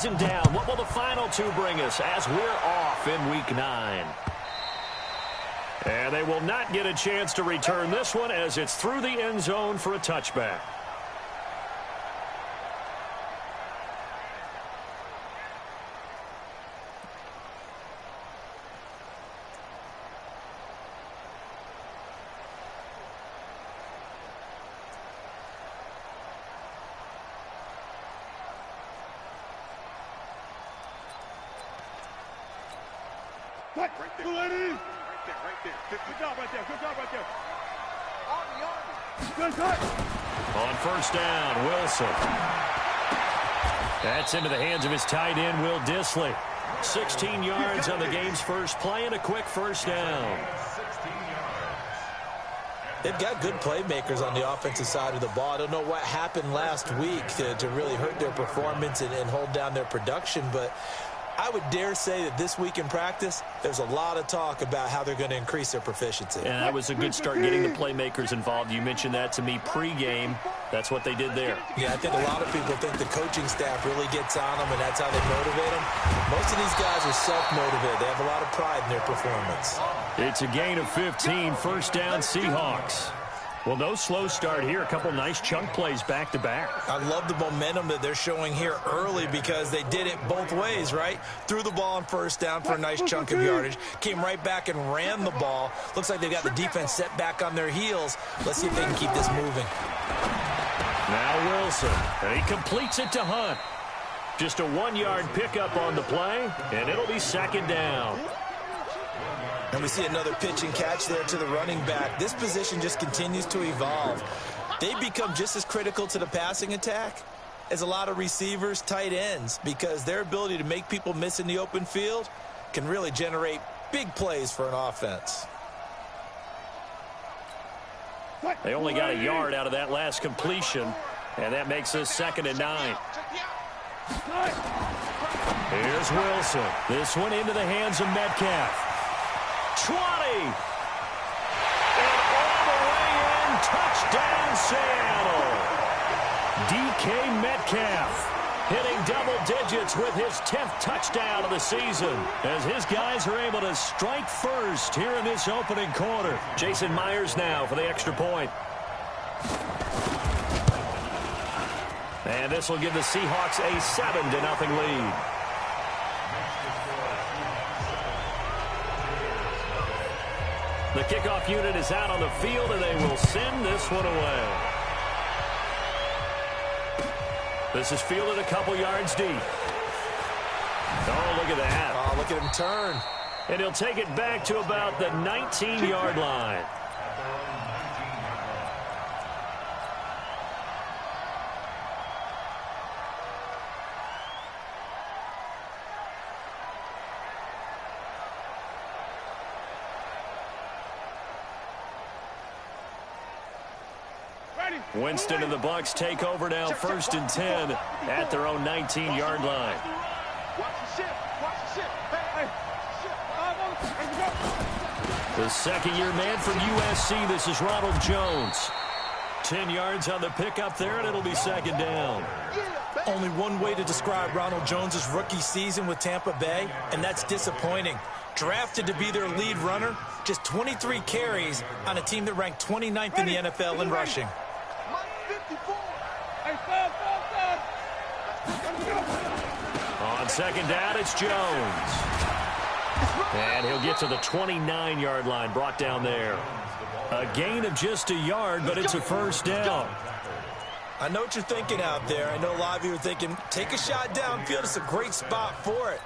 Him down. What will the final two bring us as we're off in Week 9? And they will not get a chance to return this one as it's through the end zone for a touchback. Right there. Good job right there. On first down, Wilson. That's into the hands of his tight end, Will Dissly. 16 yards on the game's first play and a quick first down. They've got good playmakers on the offensive side of the ball. I don't know what happened last week to really hurt their performance and hold down their production, but I would dare say that this week in practice, there's a lot of talk about how they're going to increase their proficiency. And that was a good start getting the playmakers involved. You mentioned that to me pregame. That's what they did there. Yeah, I think a lot of people think the coaching staff really gets on them, and that's how they motivate them. Most of these guys are self-motivated. They have a lot of pride in their performance. It's a gain of 15, first down Seahawks. Well, no slow start here. A couple nice chunk plays back-to-back. I love the momentum that they're showing here early because they did it both ways, right? Threw the ball on first down for a nice chunk of yardage. Came right back and ran the ball. Looks like they've got the defense set back on their heels. Let's see if they can keep this moving. Now Wilson, and he completes it to Hunt. Just a 1-yard pickup on the play, and it'll be second down. And we see another pitch and catch there to the running back. This position just continues to evolve. They become just as critical to the passing attack as a lot of receivers, tight ends, because their ability to make people miss in the open field can really generate big plays for an offense. They only got a yard out of that last completion, and that makes us 2nd and 9. Here's Wilson. This one into the hands of Metcalf. 20. And all the way in, touchdown Seattle. DK Metcalf hitting double digits with his 10th touchdown of the season as his guys are able to strike first here in this opening quarter. Jason Myers now for the extra point. And this will give the Seahawks a 7-0 lead. The kickoff unit is out on the field, and they will send this one away. This is fielded a couple yards deep. Oh, look at that. Oh, look at him turn. And he'll take it back to about the 19-yard line. Winston and the Bucs take over now, 1st and 10 at their own 19-yard line. The second-year man from USC, this is Ronald Jones. 10 yards on the pickup there, and it'll be 2nd down. Only one way to describe Ronald Jones' rookie season with Tampa Bay, and that's disappointing. Drafted to be their lead runner, just 23 carries on a team that ranked 29th in the NFL in rushing. On 2nd down, it's Jones. And he'll get to the 29-yard line, brought down there. A gain of just a yard, but it's a 1st down. I know what you're thinking out there. I know a lot of you are thinking, take a shot downfield. It's a great spot for it.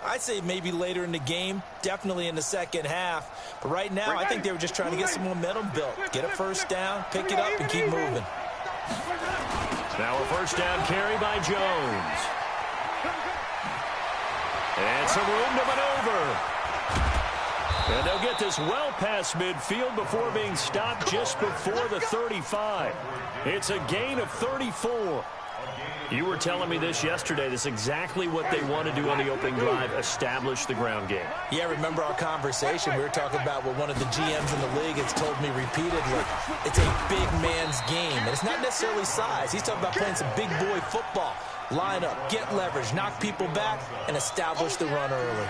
I'd say maybe later in the game, definitely in the second half. But right now, I think they were just trying to get some momentum built. Get a 1st down, pick it up, and keep moving. Now a 1st down carry by Jones. And some room to maneuver. And they'll get this well past midfield before being stopped just before the 35. It's a gain of 34. You were telling me this yesterday. This is exactly what they want to do on the opening drive, establish the ground game. Yeah, remember our conversation. We were talking about what one of the GMs in the league has told me repeatedly. It's a big man's game, and it's not necessarily size. He's talking about playing some big boy football. Line up, get leverage, knock people back, and establish the run early.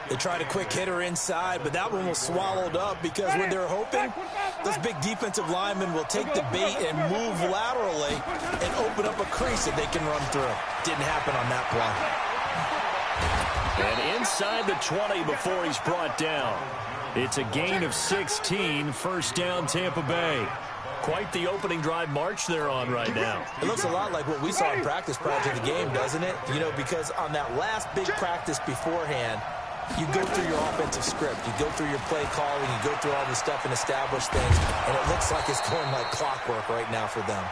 They tried a quick hitter inside, but that one was swallowed up because when they're hoping, those big defensive linemen will take the bait and move laterally and open up a crease that they can run through. Didn't happen on that play. And inside the 20 before he's brought down. It's a gain of 16, first down Tampa Bay. Quite the opening drive march they're on right now. It looks a lot like what we saw in practice prior to the game, doesn't it? You know, because on that last big practice beforehand, you go through your offensive script. You go through your play calling. You go through all the stuff and establish things. And it looks like it's going like clockwork right now for them.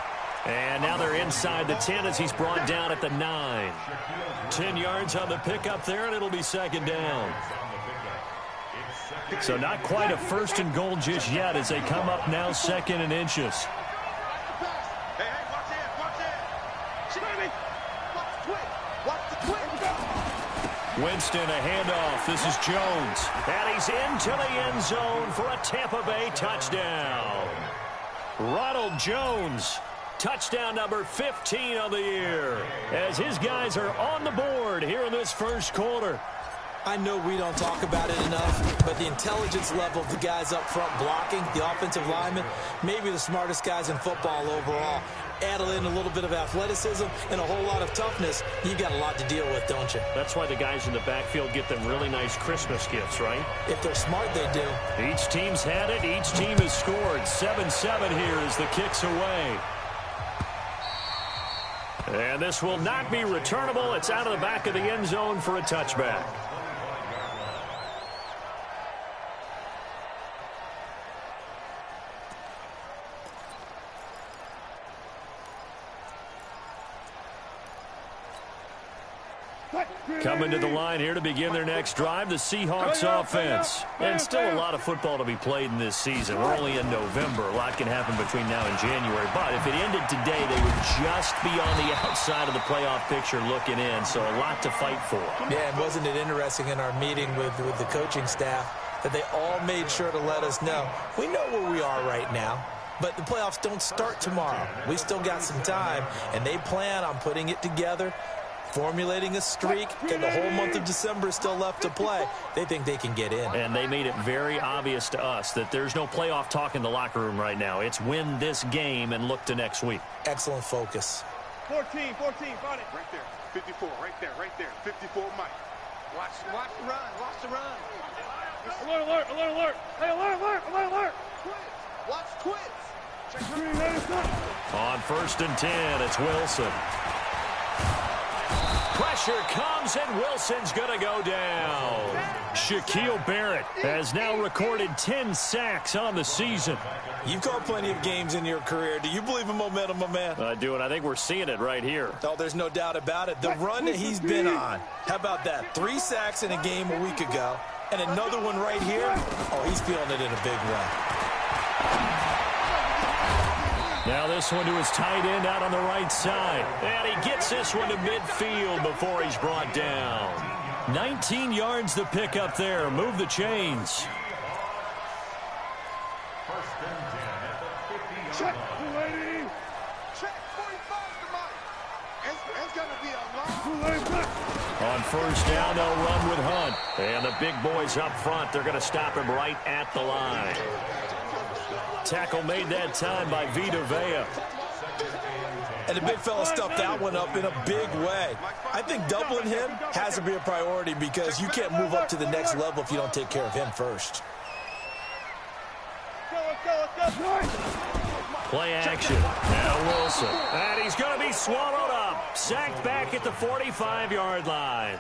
And now they're inside the 10 as he's brought down at the 9. 10 yards on the pickup there, and it'll be second down. So not quite a first and goal just yet as they come up now second and inches. Winston, a handoff. This is Jones. And he's into the end zone for a Tampa Bay touchdown. Ronald Jones, touchdown number 15 on the year, as his guys are on the board here in this first quarter. I know we don't talk about it enough, but the intelligence level of the guys up front blocking, the offensive linemen, maybe the smartest guys in football overall. Add in a little bit of athleticism and a whole lot of toughness, you've got a lot to deal with, don't you? That's why the guys in the backfield get them really nice Christmas gifts, right? If they're smart, they do. Each team's had it. Each team has scored. 7-7 here as the kick's away. And this will not be returnable. It's out of the back of the end zone for a touchback. Coming to the line here to begin their next drive, the Seahawks offense. And still a lot of football to be played in this season. We're only in November. A lot can happen between now and January. But if it ended today, they would just be on the outside of the playoff picture looking in. So a lot to fight for. Yeah, and wasn't it interesting in our meeting with the coaching staff that they all made sure to let us know, we know where we are right now. But the playoffs don't start tomorrow. We still got some time, and they plan on putting it together, formulating a streak, and the whole month of December is still left to play. They think they can get in. And they made it very obvious to us that there's no playoff talk in the locker room right now. It's win this game and look to next week. Excellent focus. 14, got it. Right there, 54, right there, 54, Mike. Watch the run, watch the run. Alert. Hey, alert. Watch quits. On 1st and 10, it's Wilson. Pressure comes, and Wilson's going to go down. Shaquille Barrett has now recorded 10 sacks on the season. You've called plenty of games in your career. Do you believe in momentum, my man? I do, and I think we're seeing it right here. Oh, there's no doubt about it. The run that he's been on. How about that? 3 sacks in a game a week ago, and another one right here. Oh, he's feeling it in a big way. Now this one to his tight end out on the right side. And he gets this one to midfield before he's brought down. 19 yards the pick up there. Move the chains. Check, lady. Check, 45 to Mike. It's going to be a long. On 1st down, they'll run with Hunt. And the big boys up front, they're going to stop him right at the line. Tackle made that time by Vita Vea. And the big fella stuffed that one up in a big way. I think doubling him has to be a priority because you can't move up to the next level if you don't take care of him first. Play action. Now Wilson. And he's going to be swallowed up. Sacked back at the 45-yard line.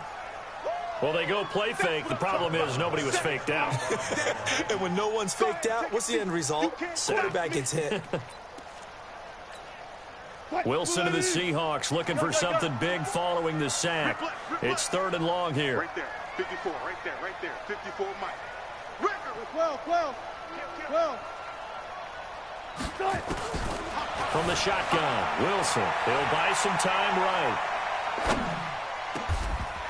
Well, they go play fake. The problem is nobody was faked out. And when no one's faked out, what's the end result? Quarterback gets hit. Wilson to the Seahawks looking for something big following the sack. It's 3rd and long here. Right there, 54, right there, 54, Mike. 12. From the shotgun, Wilson. He'll buy some time right.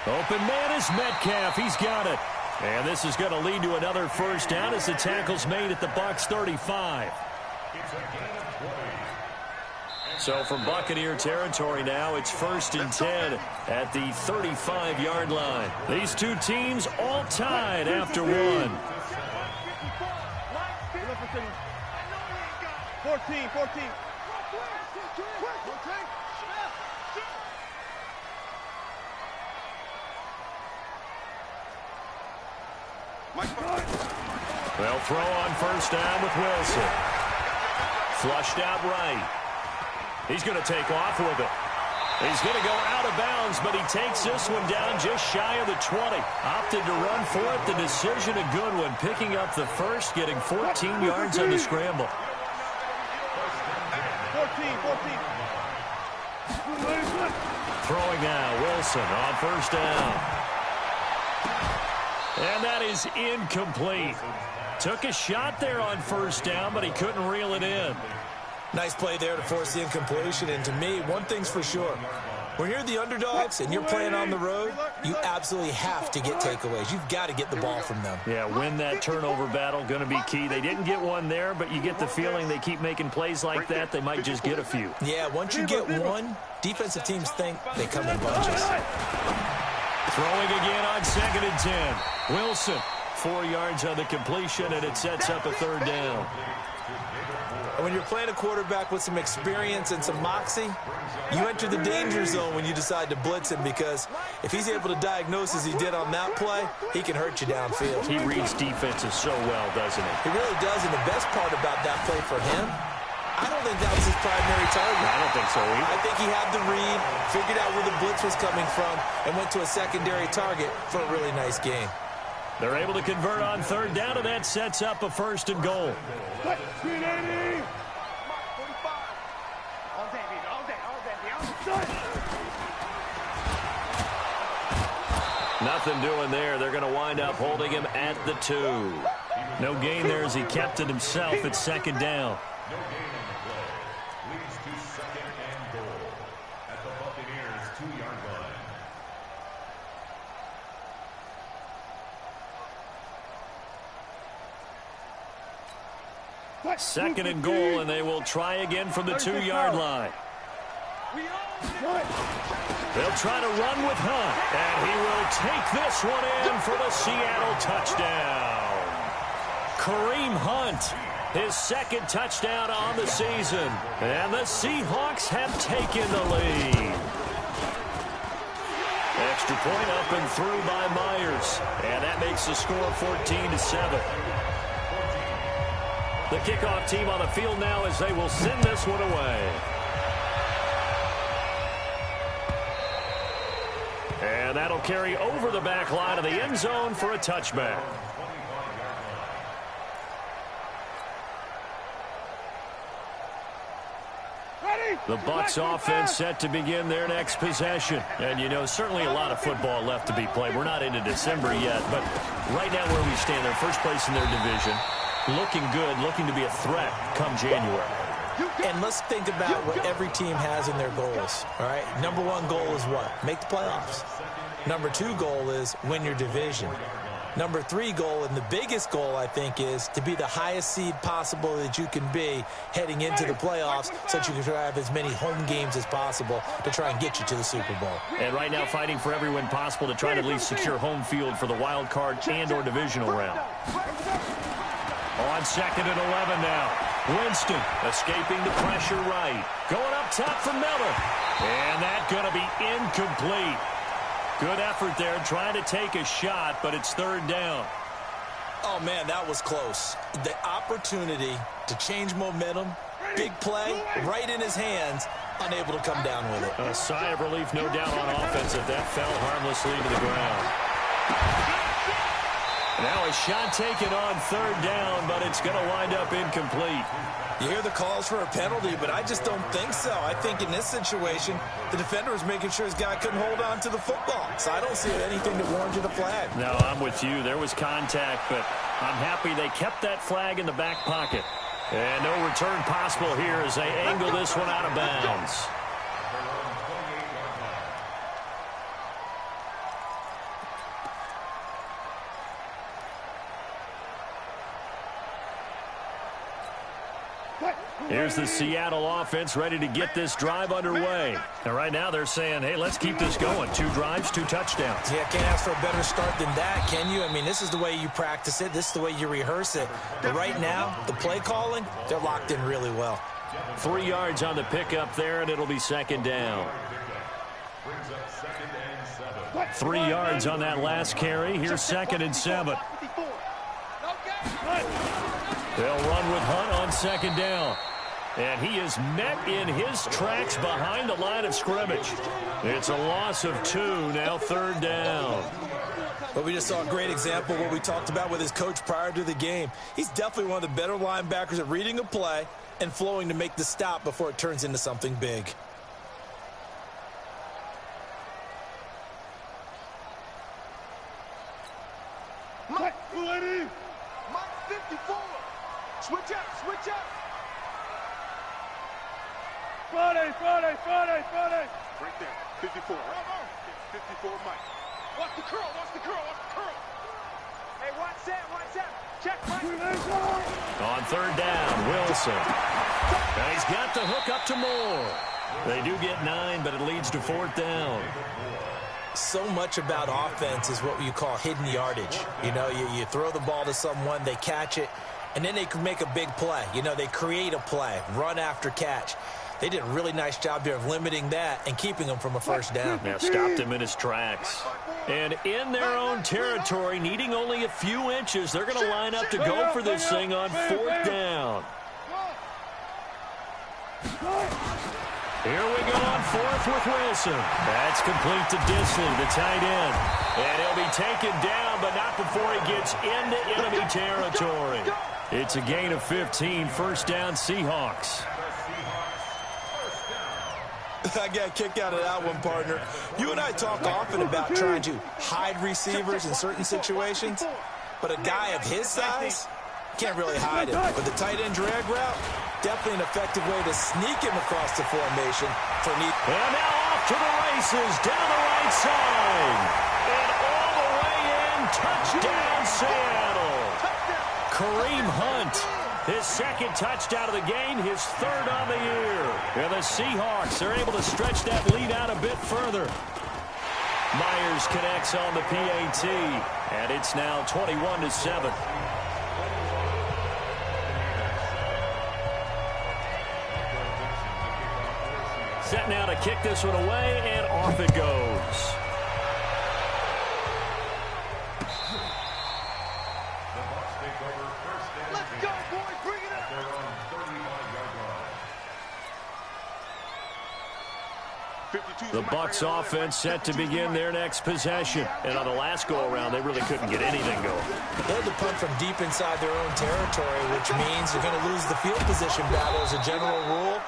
Open man is Metcalf. He's got it. And this is going to lead to another 1st down as the tackle's made at the Bucs 35. So from Buccaneer territory now, it's 1st and 10 at the 35-yard line. These two teams all tied after one. 14. They'll throw on 1st down with Wilson. Flushed out right. He's going to take off with it. He's going to go out of bounds, but he takes this one down just shy of the 20. Opted to run for it. The decision a good one. Picking up the first, getting 14 yards on the scramble. 14. Throwing now, Wilson on 1st down. And that is incomplete. Took a shot there on 1st down, but he couldn't reel it in. Nice play there to force the incompletion. And to me, one thing's for sure. When you're the underdogs and you're playing on the road, you absolutely have to get takeaways. You've got to get the ball from them. Yeah, win that turnover battle, going to be key. They didn't get one there, but you get the feeling they keep making plays like that, they might just get a few. Yeah, once you get one, defensive teams think they come in bunches. Throwing again on 2nd and 10. Wilson, 4 yards on the completion, and it sets up a 3rd down. And when you're playing a quarterback with some experience and some moxie, you enter the danger zone when you decide to blitz him, because if he's able to diagnose as he did on that play, he can hurt you downfield. He reads defenses so well, doesn't he? He really does, and the best part about that play for him, I don't think that was his primary target. I don't think so either. I think he had the read, figured out where the blitz was coming from, and went to a secondary target for a really nice game. They're able to convert on 3rd down, and that sets up a 1st and goal. Nothing doing there. They're going to wind up holding him at the 2. No gain there as he kept it himself at 2nd down. Leads to 2nd and goal at the Buccaneers' 2-yard line. 2nd and goal, and they will try again from the 2-yard line. They'll try to run with Hunt, and he will take this one in for the Seattle touchdown. Kareem Hunt, his 2nd touchdown on the season, and the Seahawks have taken the lead. Extra point up and through by Myers, and that makes the score 14-7. The kickoff team on the field now as they will send this one away. And that'll carry over the back line of the end zone for a touchback. The Bucs offense set to begin their next possession. And, you know, certainly a lot of football left to be played. We're not into December yet, but right now where we stand, they're first place in their division. Looking good, looking to be a threat come January. And let's think about what every team has in their goals, all right? Number 1 goal is what? Make the playoffs. Number 2 goal is win your division. Number 3 goal, and the biggest goal, I think, is to be the highest seed possible that you can be heading into the playoffs so that you can try to have as many home games as possible to try and get you to the Super Bowl. And right now fighting for every win possible to try to at least secure home field for the wild card and or divisional round. On 2nd and 11 now. Winston escaping the pressure right. Going up top for Miller. And that's going to be incomplete. Good effort there trying to take a shot, but it's 3rd down. Oh, man, that was close. The opportunity to change momentum, big play, right in his hands, unable to come down with it. A sigh of relief, no doubt, on offense that that fell harmlessly to the ground. Now a shot taken on 3rd down, but it's going to wind up incomplete. You hear the calls for a penalty, but I just don't think so. I think in this situation, the defender was making sure his guy couldn't hold on to the football. So I don't see anything that warranted a flag. No, I'm with you. There was contact, but I'm happy they kept that flag in the back pocket. And no return possible here as they angle this one out of bounds. Here's the Seattle offense ready to get this drive underway. And right now they're saying, hey, let's keep this going. 2 drives, 2 touchdowns. Yeah, can't ask for a better start than that, can you? I mean, this is the way you practice it. This is the way you rehearse it. But right now, the play calling, they're locked in really well. 3 yards on the pickup there, and it'll be second down. 3 yards on that last carry. Here's 2nd and 7. They'll run with Hunt on 2nd down. And he is met in his tracks behind the line of scrimmage. It's a loss of 2, now 3rd down. But we just saw a great example of what we talked about with his coach prior to the game. He's definitely one of the better linebackers at reading a play and flowing to make the stop before it turns into something big. Mike 54. Switch up, switch up. Friday. Right there, 54. Right? 54, Mike. Watch the curl. Hey, watch that. Check, Mike. On 3rd down, Wilson. And he's got the hook up to Moore. They do get 9, but it leads to 4th down. So much about offense is what you call hidden yardage. You know, you throw the ball to someone, they catch it, and then they can make a big play. You know, they create a play, run after catch. They did a really nice job there of limiting that and keeping him from a 1st down. Now stopped him in his tracks. And in their own territory, needing only a few inches, they're going to line up to go for this thing on 4th down. Here we go on 4th with Wilson. That's complete to Disley, the tight end. And he'll be taken down, but not before he gets into enemy territory. It's a gain of 15, 1st down Seahawks. I got a kick out of that one, partner. You and I talk often about trying to hide receivers in certain situations, but a guy of his size can't really hide him. But the tight end drag route, definitely an effective way to sneak him across the formation for need. And now off to the races, down the right side. And all the way in, touchdown Seattle. Kareem Hunt, his 2nd touchdown of the game, his 3rd on the year. And the Seahawks are able to stretch that lead out a bit further. Myers connects on the PAT, and it's now 21-7. Set now to kick this one away, and off it goes. Let's go, boys. Bring it up. The Bucs offense set to begin their next possession. And on the last go-around, they really couldn't get anything going. They had to punt from deep inside their own territory, which means they're going to lose the field position battle as a general rule.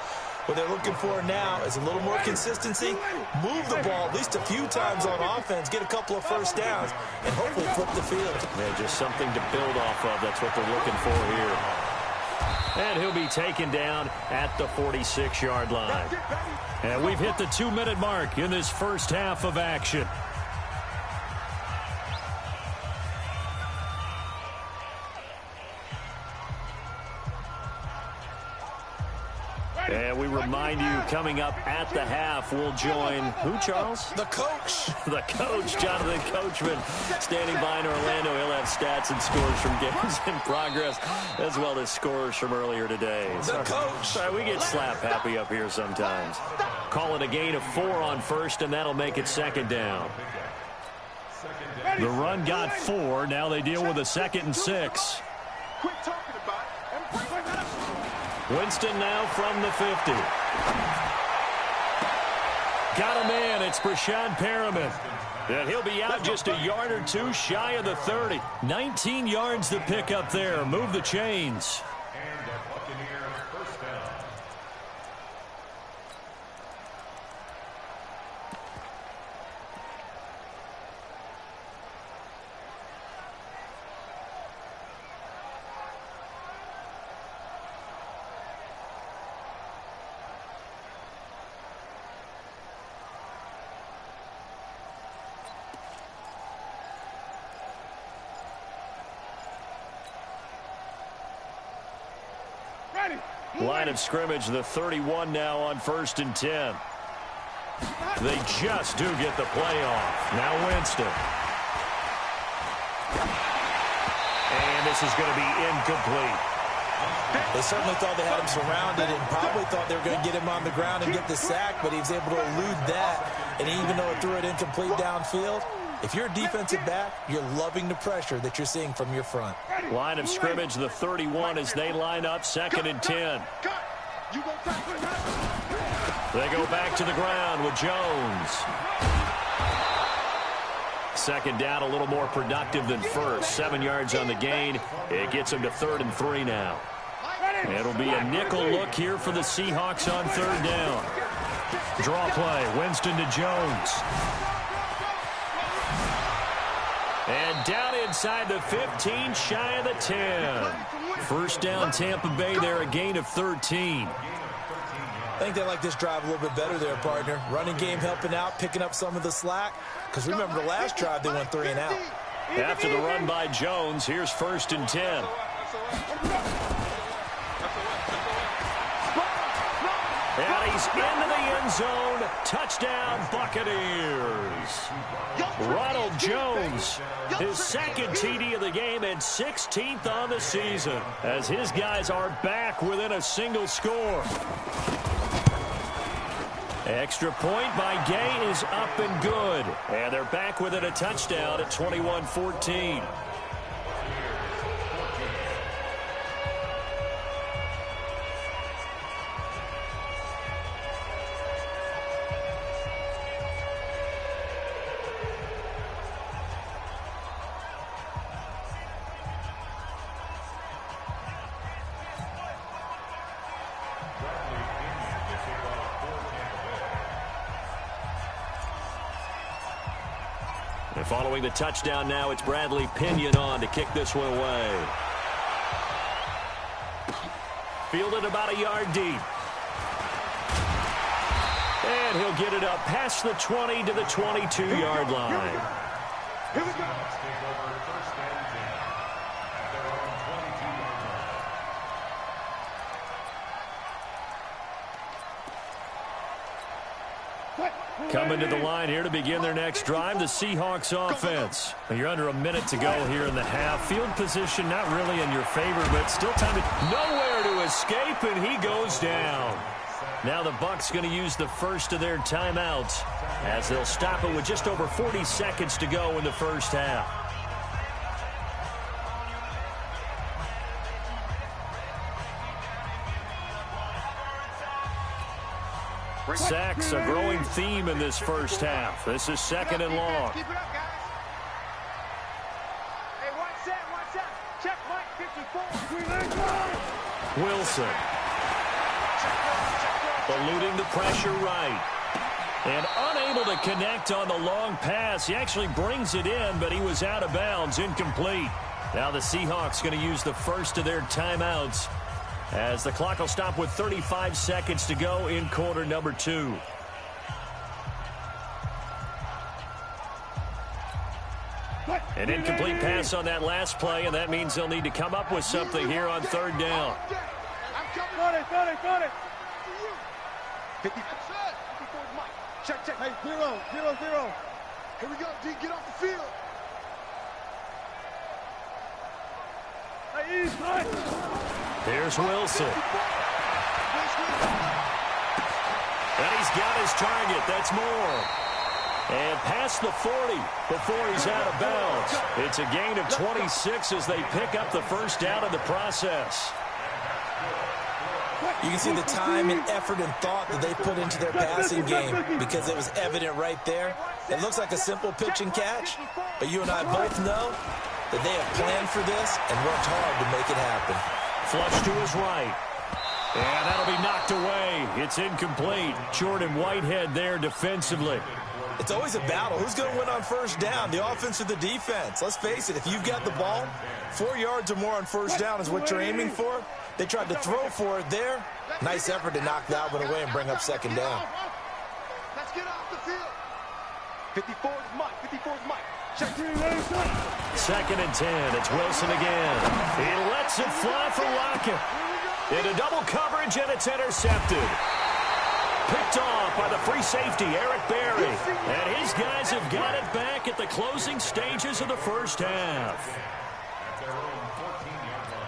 What they're looking for now is a little more consistency, move the ball at least a few times on offense, get a couple of 1st downs, and hopefully flip the field. Yeah, just something to build off of. That's what they're looking for here. And he'll be taken down at the 46-yard line. And we've hit the 2-minute mark in this 1st half of action. And we remind you, coming up at the half, we'll join who, Charles? The coach. The coach, Jonathan Coachman, standing by in Orlando. He'll have stats and scores from games in progress, as well as scores from earlier today. The coach. Sorry, we get slap happy up here sometimes. Call it a gain of 4 on 1st, and that'll make it 2nd down. The run got 4. Now they deal with a 2nd and 6. Quit talking about it and bring it up. Winston now from the 50. Got a man. It's Brashad Perriman. And he'll be out just a yard or 2 shy of the 30. 19 yards to pick up there. Move the chains. And the Buccaneers 1st down. Line of scrimmage, the 31 now on 1st and 10. They just do get the play off. Now Winston. And this is going to be incomplete. They certainly thought they had him surrounded and probably thought they were going to get him on the ground and get the sack, but he was able to elude that. And even though it threw it incomplete downfield, if you're a defensive back, you're loving the pressure that you're seeing from your front. Line of scrimmage, the 31 as they line up 2nd and 10. They go back to the ground with Jones. 2nd down, a little more productive than first. 7 yards on the gain. It gets them to 3rd and 3 now. It'll be a nickel look here for the Seahawks on 3rd down. Draw play, Winston to Jones. And down inside the 15, shy of the 10. 1st down, Tampa Bay there, a gain of 13. I think they like this drive a little bit better there, partner. Running game helping out, picking up some of the slack. Because remember, the last drive, they went 3 and out. After the run by Jones, here's 1st and 10. And he's into the end zone. Touchdown, Buccaneers. Ronald Jones, his 2nd TD of the game and 16th on the season, as his guys are back within a single score. Extra point by Gay is up and good. And they're back within a touchdown at 21-14. And following the touchdown now, it's Bradley Pinion on to kick this one away. Fielded about a yard deep. And he'll get it up past the 20 to the 22-yard line. Here we go. Coming to the line here to begin their next drive, the Seahawks offense. You're under a minute to go here in the half. Field position not really in your favor, but still time to nowhere to escape, and he goes down. Now the Bucs going to use the first of their timeouts as they'll stop it with just over 40 seconds to go in the first half. Sacks, a growing theme in this first half. This is 2nd and long. Keep it up, guys. Hey, watch that, watch that. Check Mike 54. Wilson. Eluding the pressure right. And unable to connect on the long pass. He actually brings it in, but he was out of bounds, incomplete. Now the Seahawks going to use the first of their timeouts, as the clock will stop with 35 seconds to go in quarter number 2. An incomplete pass on that last play, and that means they'll need to come up with something here on 3rd down. Got it. 54 Mike. Check. Hey, 0. Here we go, D. Get off the field. Hey, East, right. Here's Wilson. And he's got his target. That's more. And past the 40 before he's out of bounds. It's a gain of 26 as they pick up the first down in the process. You can see the time and effort and thought that they put into their passing game because it was evident right there. It looks like a simple pitch and catch, but you and I both know that they have planned for this and worked hard to make it happen. Flush to his right. And that'll be knocked away. It's incomplete. Jordan Whitehead there defensively. It's always a battle. Who's going to win on first down, the offense or the defense? Let's face it, if you've got the ball, 4 yards or more on first down is what you're aiming for. They tried to throw for it there. Nice effort to knock that one away and bring up 2nd down. Let's get off the field. 54 is Mike. Check. 2nd and 10. It's Wilson again. He lets it fly for Lockett. Into double coverage, and it's intercepted. Picked off by the free safety, Eric Berry. And his guys have got it back at the closing stages of the first half. At their own 14-yard line.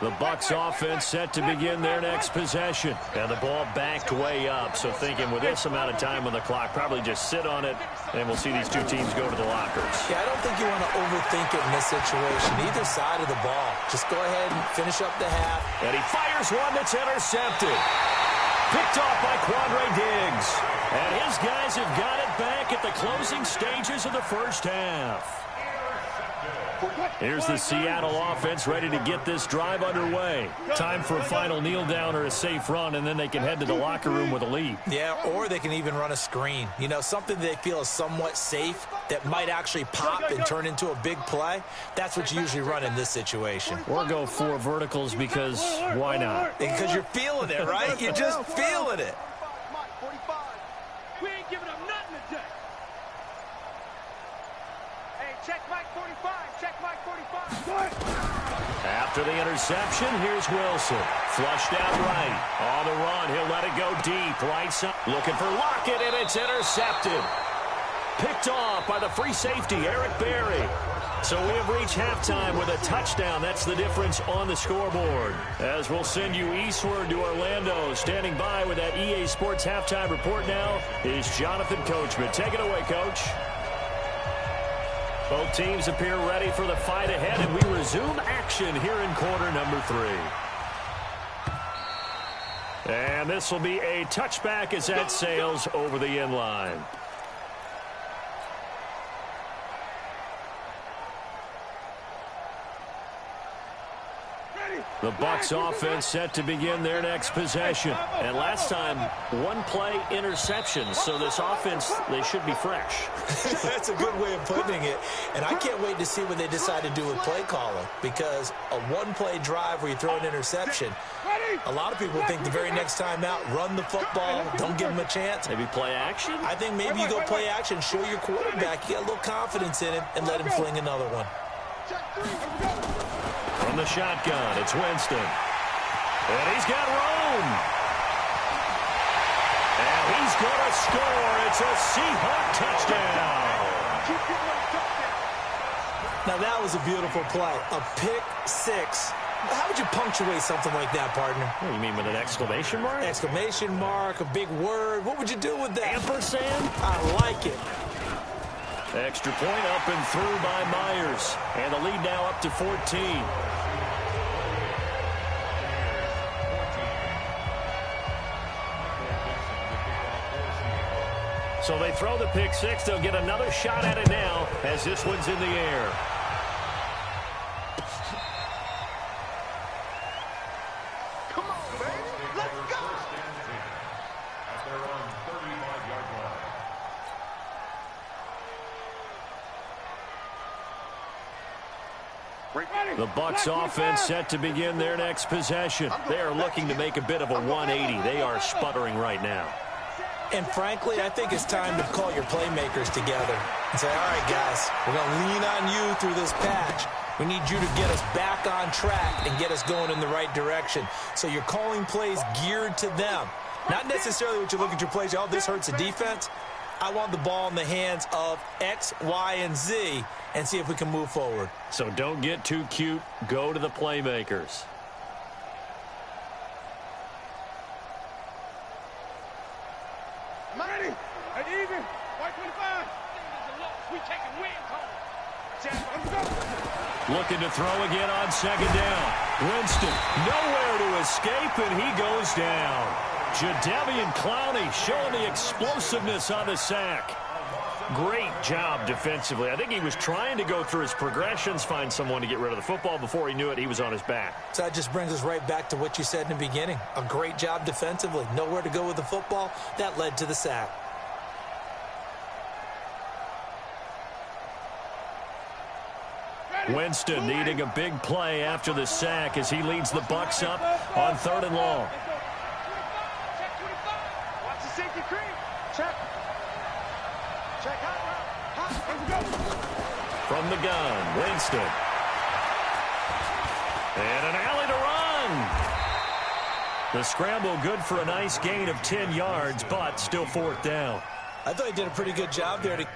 The Bucs offense set to begin their next possession. And the ball backed way up, so thinking with this amount of time on the clock, probably just sit on it, and we'll see these two teams go to the lockers. Yeah, I don't think you want to overthink it in this situation, either side of the ball. Just go ahead and finish up the half. And he fires one that's intercepted. Picked off by Quandre Diggs. And his guys have got it back at the closing stages of the first half. Here's the Seattle offense ready to get this drive underway. Time for a final kneel down or a safe run, and then they can head to the locker room with a lead. Yeah, or they can even run a screen. You know, something they feel is somewhat safe that might actually pop and turn into a big play. That's what you usually run in this situation. Or go 4 verticals because why not? Because you're feeling it, right? You're just feeling it. We ain't giving up nothing today. Hey, check Mike 45. Check Mike 45. After the interception, here's Wilson. Flushed out right. On the run, he'll let it go deep. Right side. Looking for Lockett, and it's intercepted. Picked off by the free safety, Eric Berry. So we have reached halftime with a touchdown. That's the difference on the scoreboard. As we'll send you eastward to Orlando. Standing by with that EA Sports halftime report now is Jonathan Coachman. Take it away, Coach. Both teams appear ready for the fight ahead, and we resume action here in quarter number 3. And this will be a touchback as that sails over the end line. The Bucs offense set to begin their next possession. And last time, 1-play interception. So this offense, they should be fresh. That's a good way of putting it. And I can't wait to see what they decide to do with play calling. Because a 1-play drive where you throw an interception, a lot of people think the very next time out, run the football, don't give them a chance. Maybe play action? I think maybe you go play action, show your quarterback you got a little confidence in him, and let him fling another one. From the shotgun, it's Winston. And he's got room. And he's going to score. It's a Seahawk touchdown. Now that was a beautiful play. A pick six. How would you punctuate something like that, partner? What do you mean, with an exclamation mark? Exclamation mark, a big word. What would you do with that? Ampersand? I like it. Extra point up and through by Myers. And the lead now up to 14. So they throw the pick six. They'll get another shot at it now as this one's in the air. Come on, baby. Let's go. At their own 35-yard line. The Bucs offense set to begin their next possession. They are looking to make a bit of a 180. They are sputtering right now. And frankly, I think it's time to call your playmakers together and say, all right, guys, we're going to lean on you through this patch. We need you to get us back on track and get us going in the right direction. So you're calling plays geared to them. Not necessarily what you look at your plays, oh, this hurts the defense. I want the ball in the hands of X, Y, and Z and see if we can move forward. So don't get too cute. Go to the playmakers. Ready? At even. White 25. We taking wins home. Looking to throw again on second down. Winston nowhere to escape, and he goes down. Jadeveon Clowney showing the explosiveness on the sack. Great job defensively. I think he was trying to go through his progressions, find someone to get rid of the football. Before he knew it, he was on his back. So that just brings us right back to what you said in the beginning. A great job defensively. Nowhere to go with the football. That led to the sack. Winston needing a big play after the sack as he leads the Bucs up on 3rd and long. Watch the safety creep. Check. From the gun, Winston. And an alley to run. The scramble good for a nice gain of 10 yards, but still fourth down. I thought he did a pretty good job there to get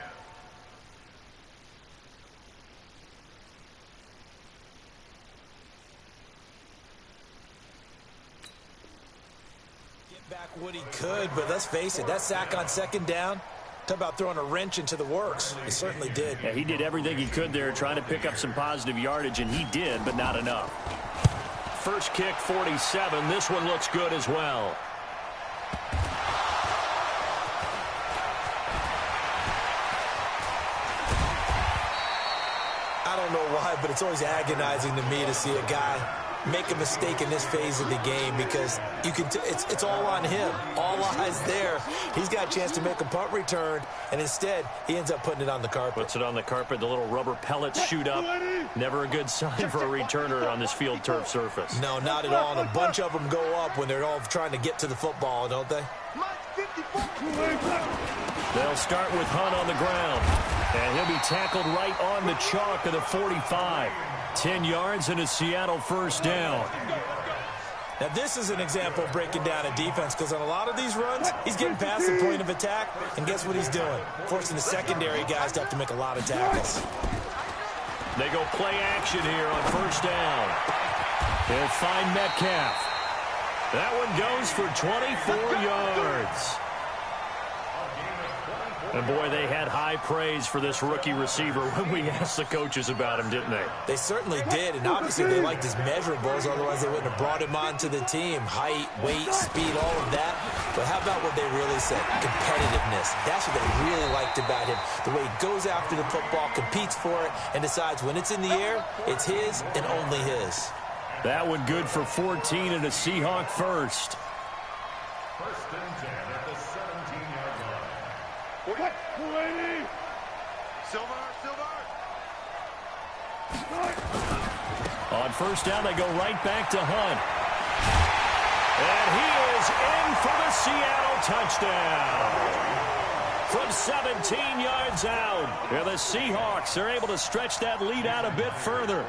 back what he could, but let's face it, that sack on second down, talk about throwing a wrench into the works. He certainly did. Yeah, he did everything he could there trying to pick up some positive yardage, and he did, but not enough. First kick, 47. This one looks good as well. I don't know why, but it's always agonizing to me to see a guy make a mistake in this phase of the game, because you can it's all on him. All eyes there. He's got a chance to make a punt return, and instead he ends up putting it on the carpet. Puts it on the carpet. The little rubber pellets shoot up. Never a good sign for a returner on this field turf surface. No, not at all. And a bunch of them go up when they're all trying to get to the football, don't they? They'll start with Hunt on the ground, and he'll be tackled right on the chalk of the 45. 10 yards and a Seattle first down. Now, this is an example of breaking down a defense, because on a lot of these runs, he's getting past the point of attack, and guess what he's doing? Forcing the secondary guys to have to make a lot of tackles. They go play action here on first down. They'll find Metcalf. That one goes for 24 yards. And, boy, they had high praise for this rookie receiver when we asked the coaches about him, didn't they? They certainly did, and obviously they liked his measurables, otherwise they wouldn't have brought him onto the team. Height, weight, speed, all of that. But how about what they really said? Competitiveness. That's what they really liked about him. The way he goes after the football, competes for it, and decides when it's in the air, it's his and only his. That one good for 14 and a Seahawk first. First and 10 at the 17-yard line. On first down, they go right back to Hunt. And he is in for the Seattle touchdown. From 17 yards out. And the Seahawks are able to stretch that lead out a bit further.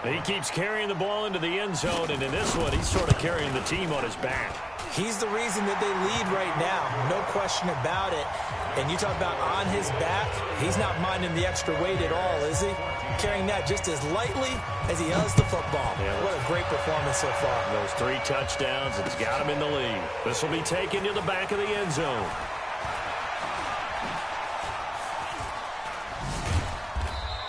He keeps carrying the ball into the end zone, and in this one, he's sort of carrying the team on his back. He's the reason that they lead right now, no question about it. And you talk about on his back, he's not minding the extra weight at all, is he? Carrying that just as lightly as he does the football. Yeah, what a great performance so far. Those 3 touchdowns, and he's got him in the lead. This will be taken to the back of the end zone.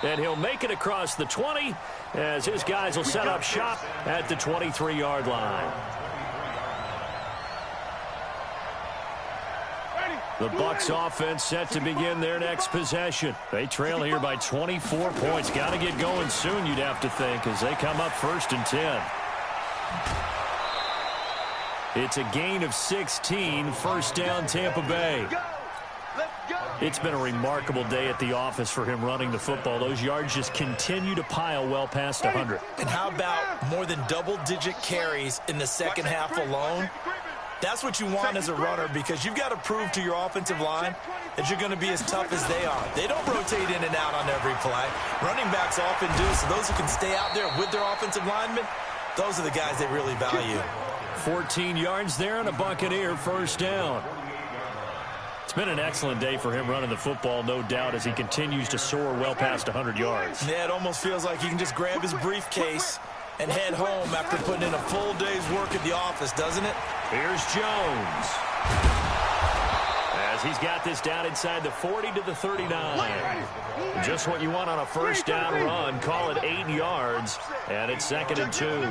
And he'll make it across the 20 as his guys will set up shop at the 23-yard line. The Bucs offense set to begin their next possession. They trail here by 24 points. Got to get going soon, you'd have to think, as they come up first and 10. It's a gain of 16, first down Tampa Bay. It's been a remarkable day at the office for him running the football. Those yards just continue to pile well past 100. And how about more than double-digit carries in the second half alone? That's what you want as a runner, because you've got to prove to your offensive line that you're going to be as tough as they are. They don't rotate in and out on every play. Running backs often do, so those who can stay out there with their offensive linemen, those are the guys they really value. 14 yards there and a Buccaneer first down. It's been an excellent day for him running the football, no doubt, as he continues to soar well past 100 yards. Yeah, it almost feels like he can just grab his briefcase and head home after putting in a full day's work at the office, doesn't it? Here's Jones. As he's got this down inside the 40 to the 39. Just what you want on a first down run. Call it 8 yards, and it's 2nd and 2.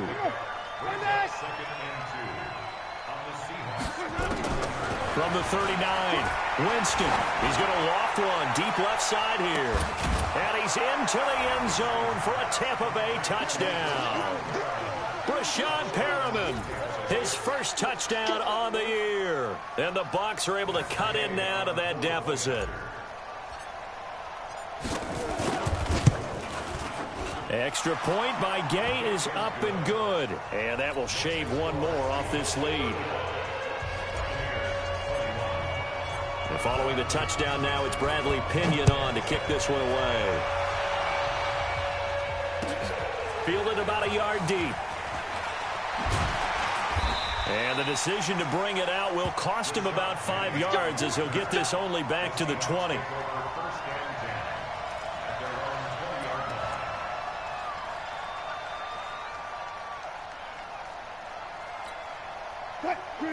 From the 39, Winston. He's going to loft one deep left side here. And he's into the end zone for a Tampa Bay touchdown. Brashad Perriman, his first touchdown on the year. And the Bucs are able to cut in now to that deficit. Extra point by Gay is up and good. And that will shave one more off this lead. Following the touchdown now, it's Bradley Pinion on to kick this one away. Fielded about a yard deep. And the decision to bring it out will cost him about 5 yards as he'll get this only back to the 20.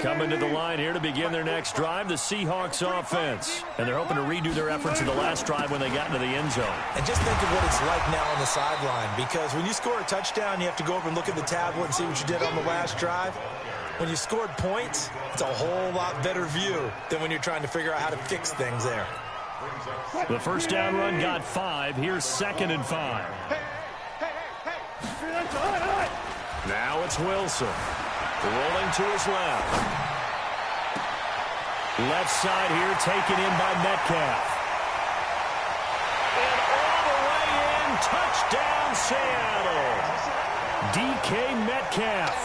Coming to the line here to begin their next drive, the Seahawks offense. And they're hoping to redo their efforts in the last drive when they got into the end zone. And just think of what it's like now on the sideline, because when you score a touchdown, you have to go over and look at the tablet and see what you did on the last drive. When you scored points, it's a whole lot better view than when you're trying to figure out how to fix things there. The first down run got 5. Here's 2nd and 5. Now it's Wilson. Rolling to his left. Left side here taken in by Metcalf. And all the way in, touchdown Seattle. DK Metcalf,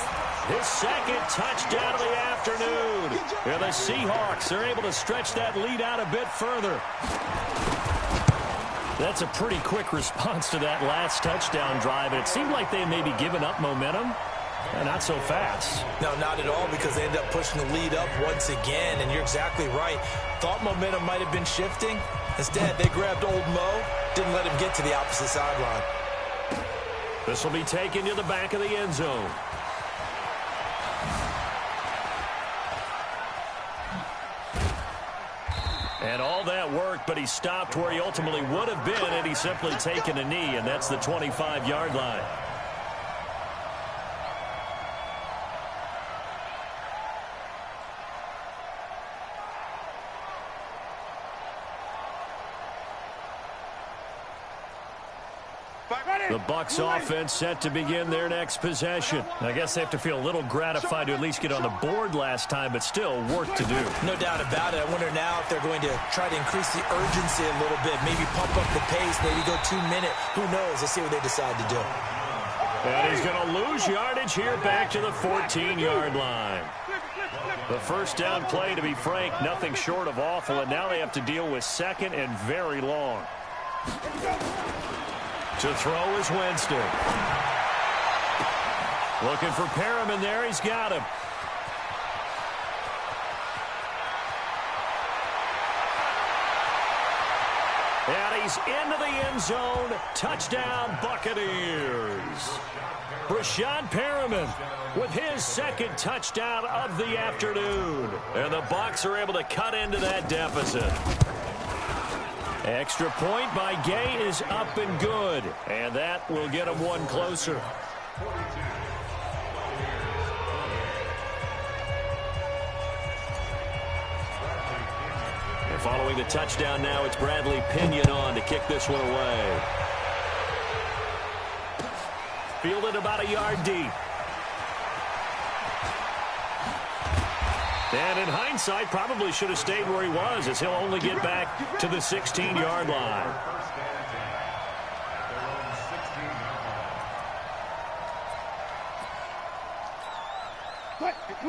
his 2nd touchdown of the afternoon. And the Seahawks are able to stretch that lead out a bit further. That's a pretty quick response to that last touchdown drive. And it seemed like they had maybe given up momentum. Not so fast. No, not at all, because they end up pushing the lead up once again, and you're exactly right. Thought momentum might have been shifting. Instead, they grabbed old Mo, didn't let him get to the opposite sideline. This will be taken to the back of the end zone. And all that worked, but he stopped where he ultimately would have been had he simply taken a knee, and that's the 25-yard line. The Bucs offense set to begin their next possession. I guess they have to feel a little gratified to at least get on the board last time, but still work to do. No doubt about it. I wonder now if they're going to try to increase the urgency a little bit, maybe pump up the pace, maybe go 2 minute. Who knows? Let's see what they decide to do. And he's going to lose yardage here back to the 14-yard line. The first down play, to be frank, nothing short of awful, and now they have to deal with 2nd and very long. To throw is Winston. Looking for Perriman there. He's got him. And he's into the end zone. Touchdown, Buccaneers. Brashad Perriman with his 2nd touchdown of the afternoon. And the Bucs are able to cut into that deficit. Extra point by Gay is up and good. And that will get him one closer. And following the touchdown now, it's Bradley Pinion on to kick this one away. Fielded about a yard deep. And in hindsight, probably should have stayed where he was, as he'll only get back to the 16-yard line.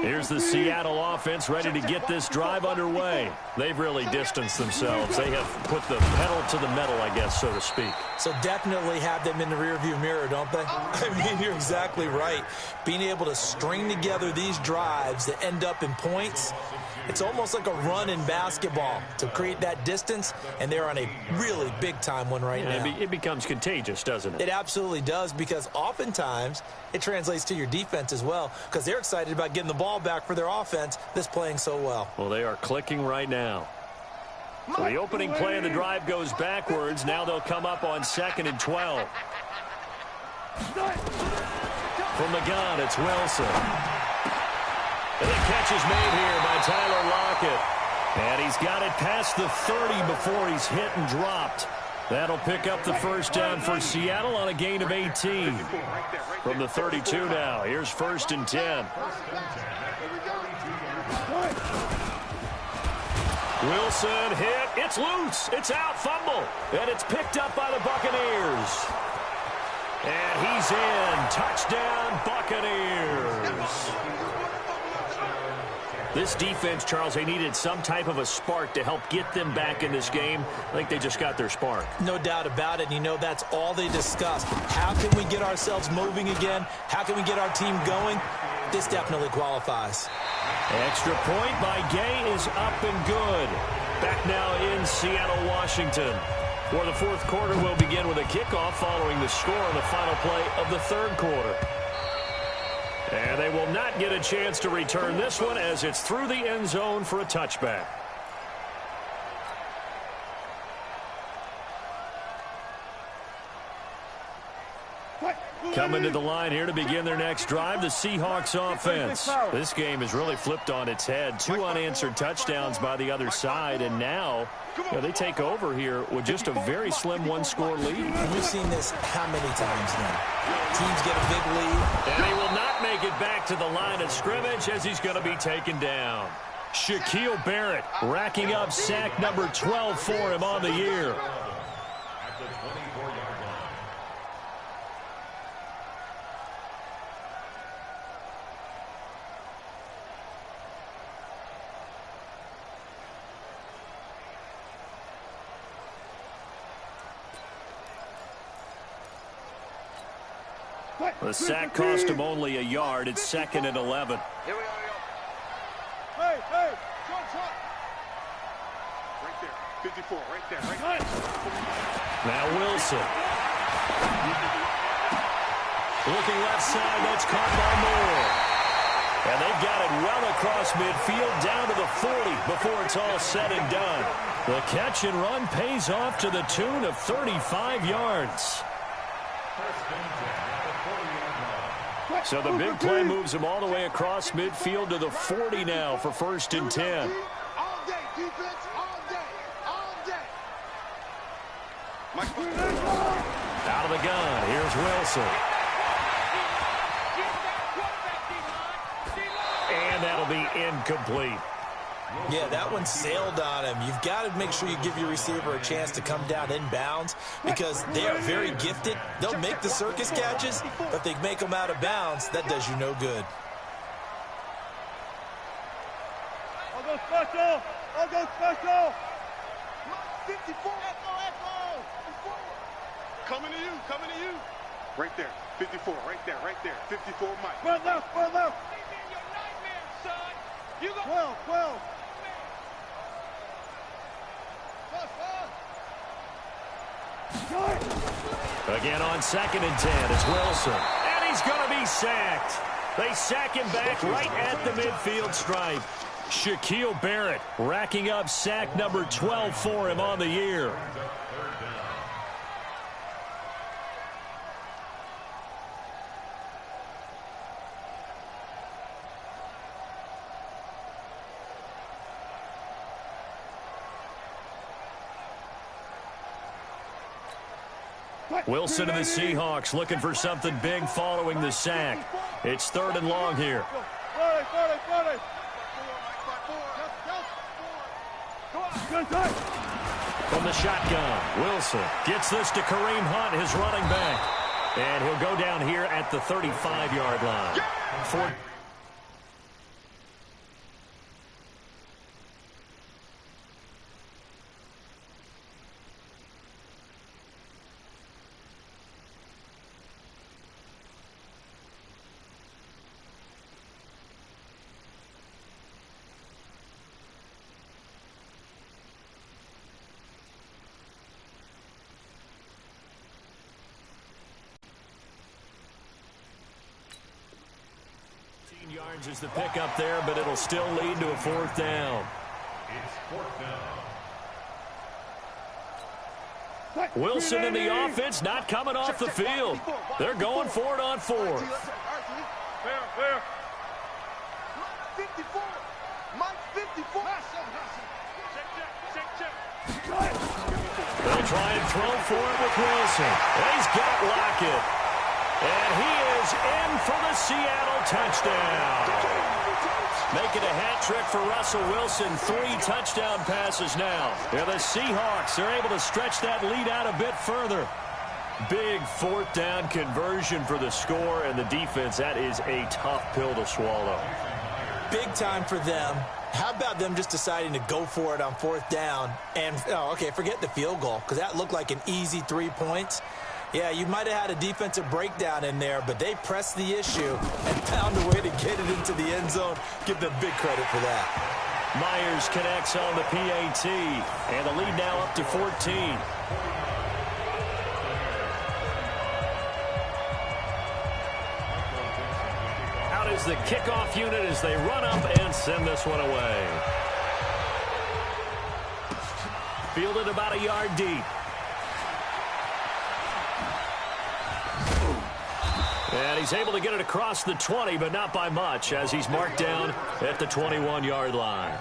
Here's the Seattle offense ready to get this drive underway. They've really distanced themselves. They have put the pedal to the metal, I guess, so to speak. So definitely have them in the rearview mirror, don't they? I mean, you're exactly right. Being able to string together these drives that end up in points, it's almost like a run in basketball to create that distance, and they're on a really big-time one right now. It becomes contagious, doesn't it? It absolutely does, because oftentimes it translates to your defense as well, because they're excited about getting the ball back for their offense that's playing so well. Well, they are clicking right now. So the opening play of the drive goes backwards. Now they'll come up on 2nd and 12. From the gun, it's Wilson. And the catch is made here by Tyler Lockett. And he's got it past the 30 before he's hit and dropped. That'll pick up the first down for Seattle on a gain of 18. From the 32 now, here's 1st and 10. Wilson hit. It's loose. It's out. Fumble. And it's picked up by the Buccaneers. And he's in. Touchdown, Buccaneers. This defense, Charles, they needed some type of a spark to help get them back in this game. I think they just got their spark. No doubt about it. You know, that's all they discussed. How can we get ourselves moving again? How can we get our team going? This definitely qualifies. Extra point by Gay is up and good. Back now in Seattle, Washington. For the fourth quarter, we'll begin with a kickoff following the score on the final play of the third quarter. And they will not get a chance to return this one as it's through the end zone for a touchback. Coming to the line here to begin their next drive, the Seahawks offense. This game has really flipped on its head. 2 unanswered touchdowns by the other side, and now they take over here with just a very slim one-score lead. We've seen this how many times now? Teams get a big lead. And he will not make it back to the line of scrimmage as he's going to be taken down. Shaquille Barrett racking up sack number 12 for him on the year. At the 24-yard line. The sack cost him only a yard. It's 2nd and 11. Here we go. Hey, hey, short. Right there, 54, right there, right there. Now Wilson. Looking left side, that's caught by Moore. And they've got it well across midfield, down to the 40 before it's all said and done. The catch and run pays off to the tune of 35 yards. So the big play moves him all the way across midfield to the 40 now for 1st and 10. All day, defense, all day. Out of the gun, here's Wilson. And that'll be incomplete. Yeah, that one sailed on him. You've got to make sure you give your receiver a chance to come down inbounds because they are very gifted. They'll make the circus catches, but if they make them out of bounds, that does you no good. I'll go special. 54. Echo. Coming to you. Right there, 54, right there. 54, Mike. Run left. You go. 12. Again on 2nd and 10, it's Wilson. And he's going to be sacked. They sack him back right at the midfield stripe. Shaquille Barrett racking up sack number 12 for him on the year. Wilson and the Seahawks looking for something big following the sack. It's 3rd and long here. From the shotgun, Wilson gets this to Kareem Hunt, his running back. And he'll go down here at the 35-yard line. Yards is the pickup there, but it'll still lead to a 4th down. It's 4th down. Wilson in the offense not coming off the field. They're going for it on 4th. Fair. Mike 54. They'll try and throw for it with Wilson. He's got Lockett. And he is in for the Seattle touchdown. Making a hat trick for Russell Wilson. 3 touchdown passes now. Yeah, the Seahawks are able to stretch that lead out a bit further. Big 4th down conversion for the score, and the defense, that is a tough pill to swallow. big time for them. How about them just deciding to go for it on 4th down? And, okay, forget the field goal, because that looked like an easy 3 points. Yeah, you might have had a defensive breakdown in there, but they pressed the issue and found a way to get it into the end zone. Give them big credit for that. Myers connects on the PAT, and the lead now up to 14. Out is the kickoff unit as they run up and send this one away. Fielded about a yard deep. And he's able to get it across the 20, but not by much, as he's marked down at the 21-yard line.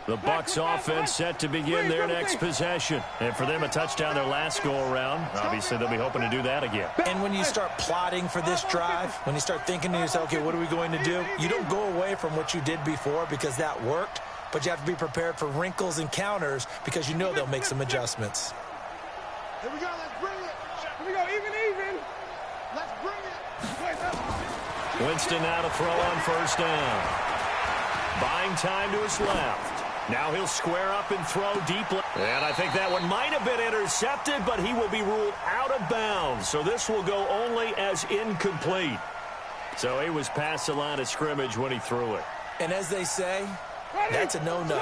The Bucs offense set to begin their next possession. And for them, a touchdown their last go-around. Obviously, they'll be hoping to do that again. And when you start plotting for this drive, when you start thinking to yourself, okay, what are we going to do? You don't go away from what you did before because that worked, but you have to be prepared for wrinkles and counters because you know they'll make some adjustments. Here we go, let's bring it. Here we go, even. Let's bring it. Winston now to throw on 1st down. Buying time to his left. Now he'll square up and throw deeply. And I think that one might have been intercepted, but he will be ruled out of bounds. So this will go only as incomplete. So he was past the line of scrimmage when he threw it. And as they say, that's a no-no.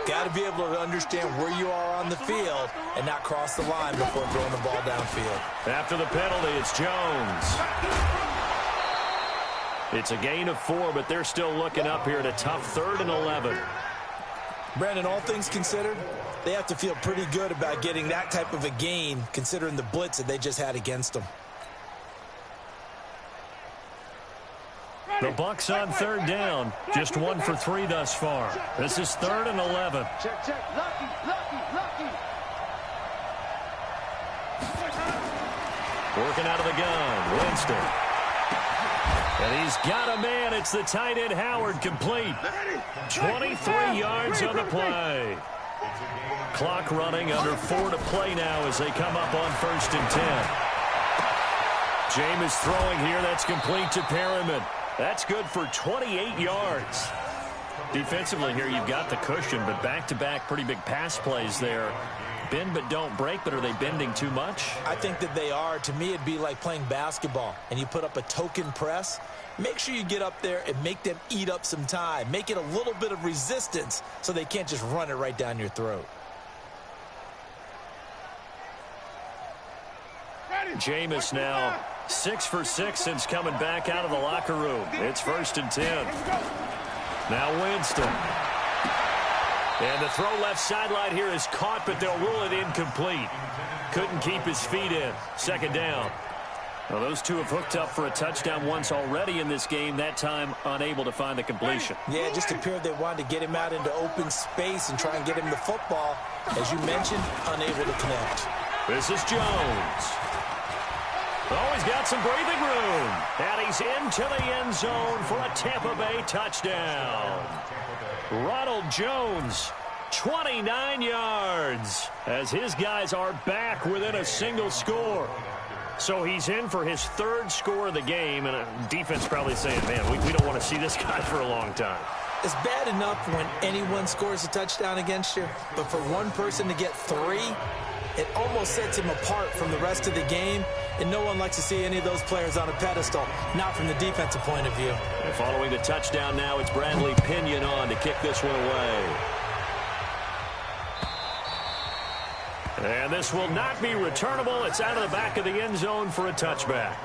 Got to be able to understand where you are on the field and not cross the line before throwing the ball downfield. After the penalty, it's Jones. It's a gain of 4, but they're still looking up here at a tough 3rd and 11. Brandon, all things considered, they have to feel pretty good about getting that type of a gain considering the blitz that they just had against them. The Bucs on 3rd down, just 1 for 3 thus far. This is 3rd and 11. Check. Lucky. Working out of the gun, Winston. And he's got a man. It's the tight end Howard, complete. 23 yards on the play. Clock running, under 4 to play now as they come up on 1st and 10. Jameis throwing here. That's complete to Perriman. That's good for 28 yards. Defensively here, you've got the cushion, but back-to-back pretty big pass plays there. Bend but don't break, but are they bending too much? I think that they are. To me, it'd be like playing basketball, and you put up a token press. Make sure you get up there and make them eat up some time. Make it a little bit of resistance so they can't just run it right down your throat. Jameis now 6 for 6 since coming back out of the locker room. It's 1st and 10. Now Winston. And the throw left sideline here is caught, but they'll rule it incomplete. Couldn't keep his feet in. 2nd down. Well, those two have hooked up for a touchdown once already in this game, that time unable to find the completion. Yeah, it just appeared they wanted to get him out into open space and try and get him the football. As you mentioned, unable to connect. This is Jones. Oh, he's got some breathing room. And he's into the end zone for a Tampa Bay touchdown. Ronald Jones, 29 yards, as his guys are back within a single score. So he's in for his 3rd score of the game, and defense probably saying, man, we don't want to see this guy for a long time. It's bad enough when anyone scores a touchdown against you, but for one person to get 3, it almost sets him apart from the rest of the game, and no one likes to see any of those players on a pedestal, not from the defensive point of view. And following the touchdown now, it's Bradley Pinion on to kick this one away. And this will not be returnable. It's out of the back of the end zone for a touchback.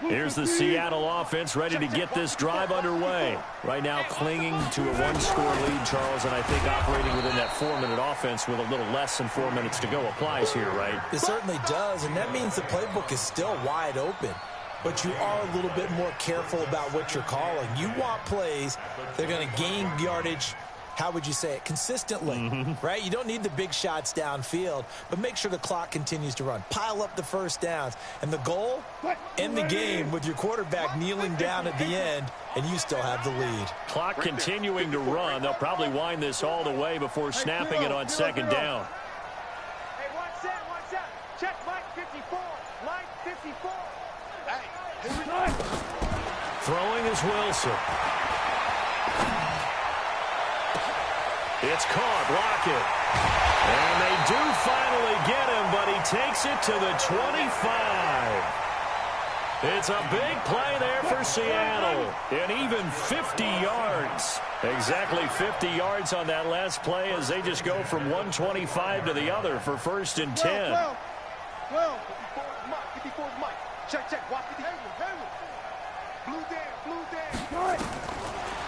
Here's the Seattle offense ready to get this drive underway. Right now clinging to a 1-score lead, Charles, and I think operating within that 4-minute offense with a little less than 4 minutes to go applies here, right? It certainly does, and that means the playbook is still wide open. But you are a little bit more careful about what you're calling. You want plays that are going to gain yardage how would you say it, consistently, right? You don't need the big shots downfield, but make sure the clock continues to run. Pile up the first downs. And the goal, end the game with your quarterback kneeling down at the end, and you still have the lead. Clock continuing to run. They'll probably wind this all the way before snapping it on second down. Hey, one set. Check Mike 54. Mike 54. Hey, here we go. Throwing is Wilson. It's caught. Lockett. And they do finally get him, but he takes it to the 25. It's a big play there for Seattle. And even 50 yards. Exactly 50 yards on that last play as they just go from 125 to the other for first and 10. 12. 54 is Mike. Check. Watch the Blue down.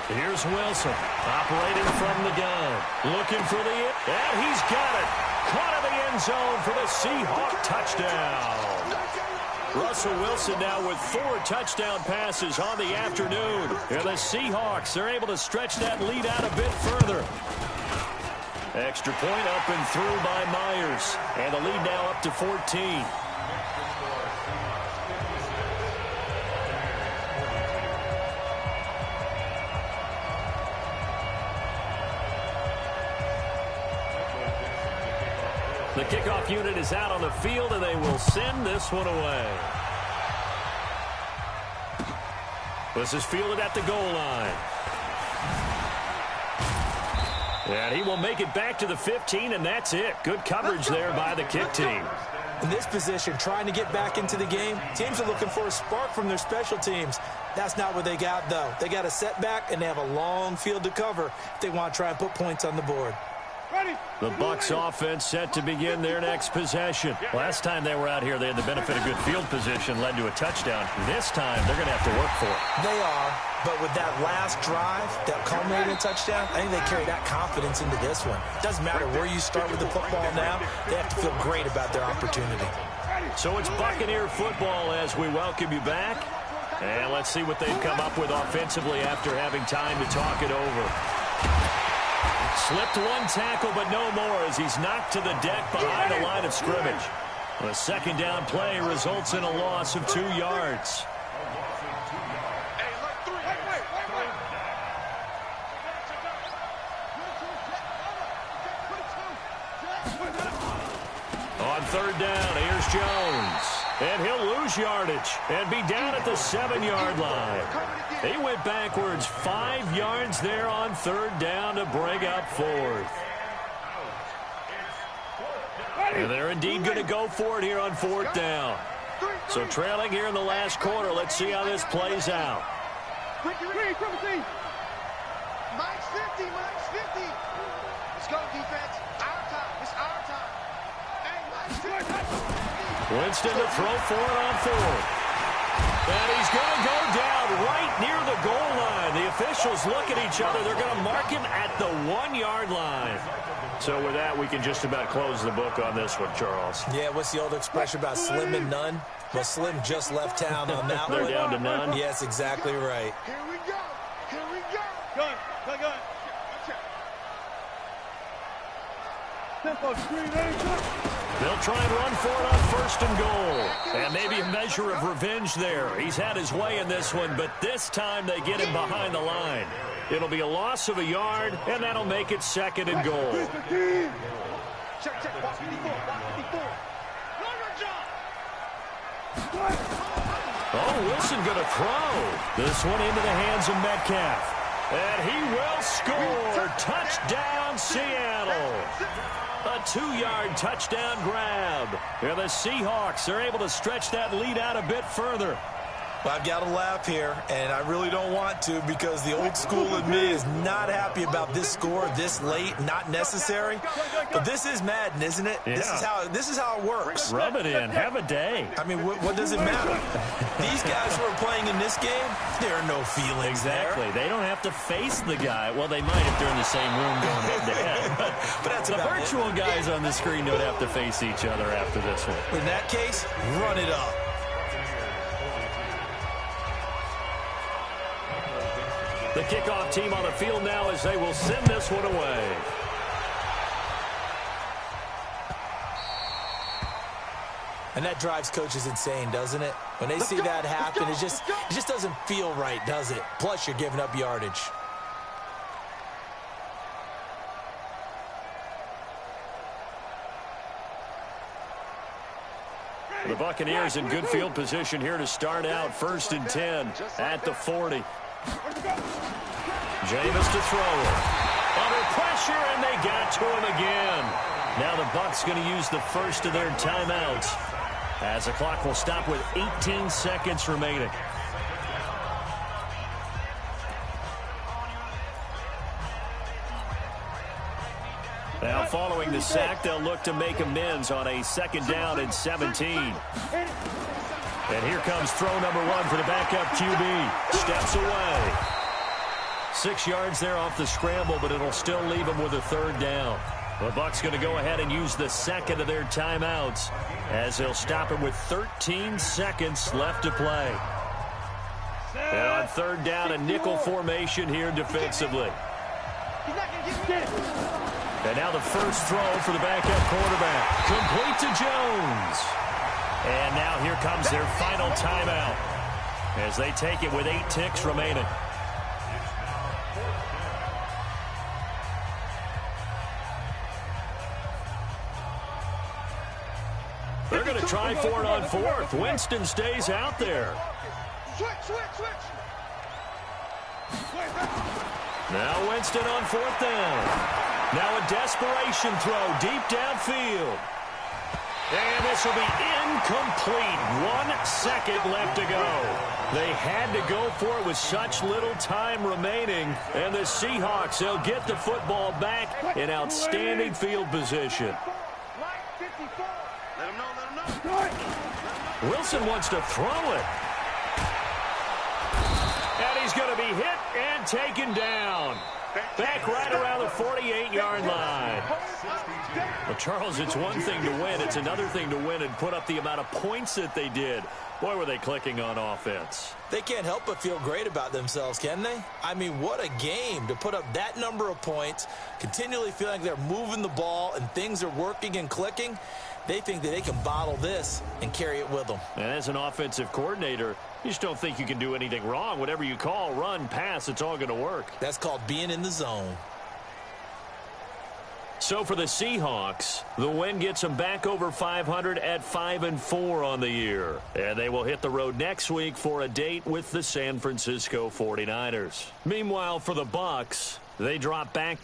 Here's Wilson operating from the gun. Looking for the hit. And he's got it. Caught in the end zone for the Seahawk touchdown. Russell Wilson now with 4 touchdown passes on the afternoon. And the Seahawks are able to stretch that lead out a bit further. Extra point up and through by Myers. And the lead now up to 14. The kickoff unit is out on the field, and they will send this one away. This is fielded at the goal line. And he will make it back to the 15, and that's it. Good coverage there by the kick team. In this position, trying to get back into the game, teams are looking for a spark from their special teams. That's not what they got, though. They got a setback, and they have a long field to cover if they want to try and put points on the board. The Bucs offense set to begin their next possession. Last time they were out here, they had the benefit of good field position, led to a touchdown. This time, they're going to have to work for it. They are, but with that last drive that culminated in a touchdown, I think they carry that confidence into this one. Doesn't matter where you start with the football now, they have to feel great about their opportunity. So it's Buccaneer football as we welcome you back. And let's see what they've come up with offensively after having time to talk it over. Slipped one tackle, but no more as he's knocked to the deck behind the line of scrimmage. The second down play results in a loss of 2 yards. On third down, here's Jones. And he'll lose yardage and be down at the 7-yard line. He went backwards 5 yards there on third down to bring up 4th. And they're indeed going to go for it here on 4th down. So trailing here in the last quarter, let's see how this plays out. Mike's 50. Let's go, defense. Our time. It's our time. Hey, Mike's 50. Winston to throw for it on 4th. And he's going to go down right near the goal line. The officials look at each other. They're going to mark him at the 1-yard line. So with that, we can just about close the book on this one, Charles. Yeah, what's the old expression about slim and none? Well, Slim just left town on that one. They're down to none. Yes, exactly right. Here we go. Here we go. Gun. Tempo, screen, They'll try and run for it on 1st and goal. And maybe a measure of revenge there. He's had his way in this one, but this time they get him behind the line. It'll be a loss of a yard, and that'll make it 2nd and goal. Check. Watch 54. Oh, Wilson going to throw. This one into the hands of Metcalf. And he will score. Touchdown, Seattle. A 2-yard touchdown grab. And the Seahawks are able to stretch that lead out a bit further. Well, I've got to laugh here, and I really don't want to because the old school in me is not happy about this score this late, not necessary. But this is Madden, isn't it? Yeah. This is how it works. Rub it in. Have a day. I mean, what does it matter? These guys who are playing in this game, there are no feelings Exactly. They don't have to face the guy. Well, they might if they're in the same room going head-to-head. But that's the about virtual guys on the screen don't have to face each other after this one. In that case, run it up. The kickoff team on the field now as they will send this one away. And that drives coaches insane, doesn't it? When they see that happen, it just doesn't feel right, does it? Plus, you're giving up yardage. The Buccaneers in good field position here to start out. 1st and 10 at the 40. Jameis to throw it. Under pressure, and they got to him again. Now the Bucs going to use the first of their timeouts, as the clock will stop with 18 seconds remaining. Now following the sack, they'll look to make amends on a 2nd down and 17. And here comes throw number 1 for the backup QB. Steps away. 6 yards there off the scramble, but it'll still leave them with a 3rd down. The Bucs going to go ahead and use the second of their timeouts, as they'll stop him with 13 seconds left to play. And on 3rd down, a nickel formation here defensively. And now the first throw for the backup quarterback. Complete to Jones. And now here comes their final timeout, as they take it with 8 ticks remaining. They're going to try for it on 4th. Winston stays out there. Now Winston on 4th down. Now a desperation throw deep downfield. And this will be incomplete. 1 second left to go. They had to go for it with such little time remaining. And the Seahawks, they'll get the football back in outstanding field position. Wilson wants to throw it. And he's going to be hit and taken down. Back right around the 48-yard line. Well, Charles, it's one thing to win. It's another thing to win and put up the amount of points that they did. Boy, were they clicking on offense. They can't help but feel great about themselves, can they? I mean, what a game to put up that number of points, continually feeling like they're moving the ball and things are working and clicking. They think that they can bottle this and carry it with them. And as an offensive coordinator, you just don't think you can do anything wrong. Whatever you call, run, pass, it's all going to work. That's called being in the zone. So for the Seahawks, the win gets them back over 500 at 5-4 on the year. And they will hit the road next week for a date with the San Francisco 49ers. Meanwhile, for the Bucs, they drop back